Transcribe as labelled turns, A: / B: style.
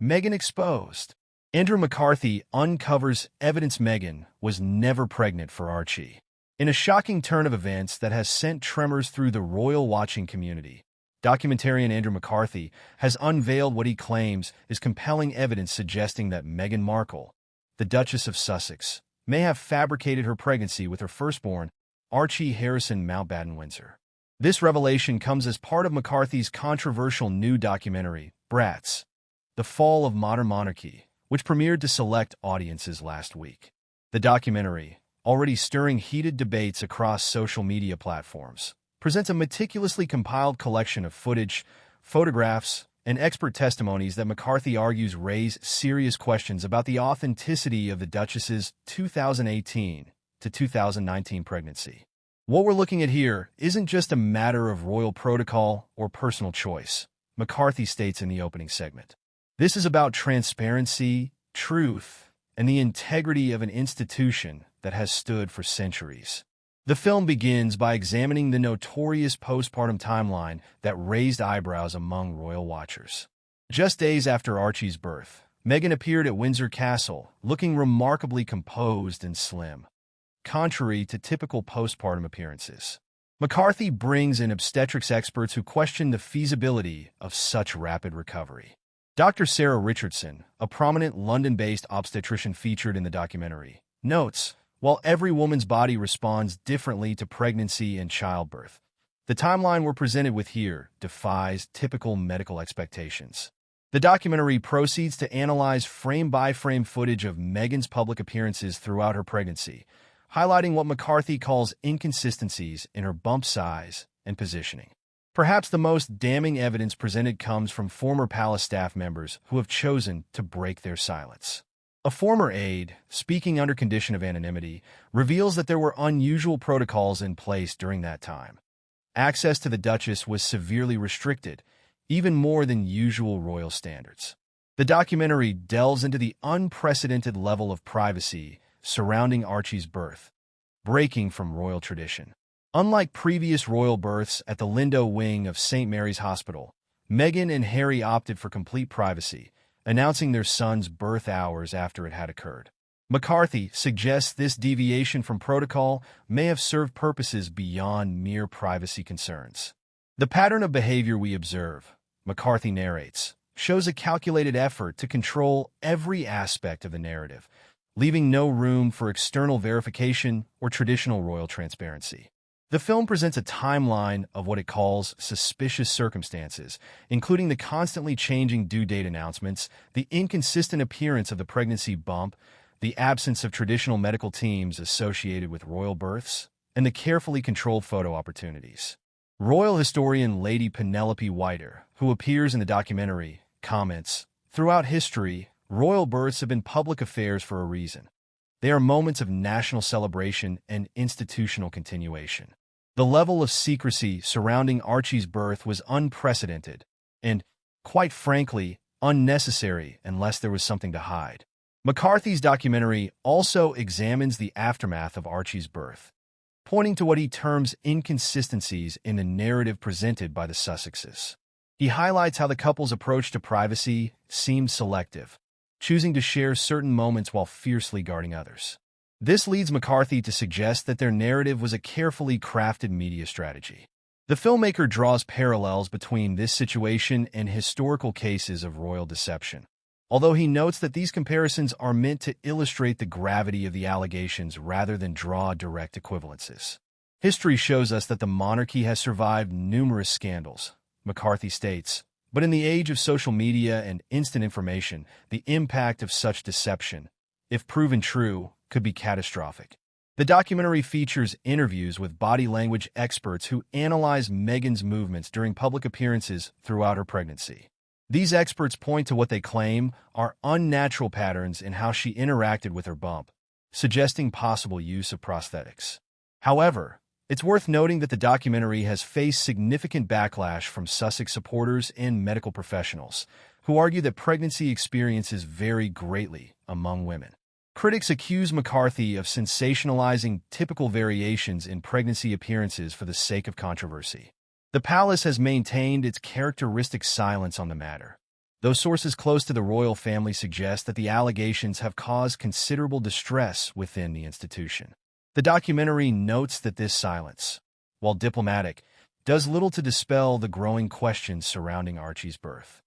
A: Meghan exposed. Andrew McCarthy uncovers evidence Meghan was never pregnant for Archie. In a shocking turn of events that has sent tremors through the royal watching community, documentarian Andrew McCarthy has unveiled what he claims is compelling evidence suggesting that Meghan Markle, the Duchess of Sussex, may have fabricated her pregnancy with her firstborn, Archie Harrison Mountbatten-Windsor. This revelation comes as part of McCarthy's controversial new documentary, Brats: The Fall of Modern Monarchy, which premiered to select audiences last week. The documentary, already stirring heated debates across social media platforms, presents a meticulously compiled collection of footage, photographs, and expert testimonies that McCarthy argues raise serious questions about the authenticity of the Duchess's 2018 to 2019 pregnancy. What we're looking at here isn't just a matter of royal protocol or personal choice, McCarthy states in the opening segment. This is about transparency, truth, and the integrity of an institution that has stood for centuries. The film begins by examining the notorious postpartum timeline that raised eyebrows among royal watchers. Just days after Archie's birth, Meghan appeared at Windsor Castle, looking remarkably composed and slim, contrary to typical postpartum appearances. McCarthy brings in obstetrics experts who question the feasibility of such rapid recovery. Dr. Sarah Richardson, a prominent London-based obstetrician featured in the documentary, notes, while every woman's body responds differently to pregnancy and childbirth, the timeline we're presented with here defies typical medical expectations. The documentary proceeds to analyze frame-by-frame footage of Meghan's public appearances throughout her pregnancy, highlighting what McCarthy calls inconsistencies in her bump size and positioning. Perhaps the most damning evidence presented comes from former palace staff members who have chosen to break their silence. A former aide, speaking under condition of anonymity, reveals that there were unusual protocols in place during that time. Access to the Duchess was severely restricted, even more than usual royal standards. The documentary delves into the unprecedented level of privacy surrounding Archie's birth, breaking from royal tradition. Unlike previous royal births at the Lindo wing of St. Mary's Hospital, Meghan and Harry opted for complete privacy, announcing their son's birth hours after it had occurred. McCarthy suggests this deviation from protocol may have served purposes beyond mere privacy concerns. The pattern of behavior we observe, McCarthy narrates, shows a calculated effort to control every aspect of the narrative, leaving no room for external verification or traditional royal transparency. The film presents a timeline of what it calls suspicious circumstances, including the constantly changing due date announcements, the inconsistent appearance of the pregnancy bump, the absence of traditional medical teams associated with royal births, and the carefully controlled photo opportunities. Royal historian Lady Penelope Whiter, who appears in the documentary, comments, "Throughout history, royal births have been public affairs for a reason. They are moments of national celebration and institutional continuation. The level of secrecy surrounding Archie's birth was unprecedented and, quite frankly, unnecessary unless there was something to hide." McCarthy's documentary also examines the aftermath of Archie's birth, pointing to what he terms inconsistencies in the narrative presented by the Sussexes. He highlights how the couple's approach to privacy seemed selective, choosing to share certain moments while fiercely guarding others. This leads McCarthy to suggest that their narrative was a carefully crafted media strategy. The filmmaker draws parallels between this situation and historical cases of royal deception, although he notes that these comparisons are meant to illustrate the gravity of the allegations rather than draw direct equivalences. History shows us that the monarchy has survived numerous scandals, McCarthy states, but in the age of social media and instant information, the impact of such deception, if proven true, could be catastrophic. The documentary features interviews with body language experts who analyze Meghan's movements during public appearances throughout her pregnancy. These experts point to what they claim are unnatural patterns in how she interacted with her bump, suggesting possible use of prosthetics. However, it's worth noting that the documentary has faced significant backlash from Sussex supporters and medical professionals, who argue that pregnancy experiences vary greatly among women. Critics accuse McCarthy of sensationalizing typical variations in pregnancy appearances for the sake of controversy. The palace has maintained its characteristic silence on the matter, though sources close to the royal family suggest that the allegations have caused considerable distress within the institution. The documentary notes that this silence, while diplomatic, does little to dispel the growing questions surrounding Archie's birth.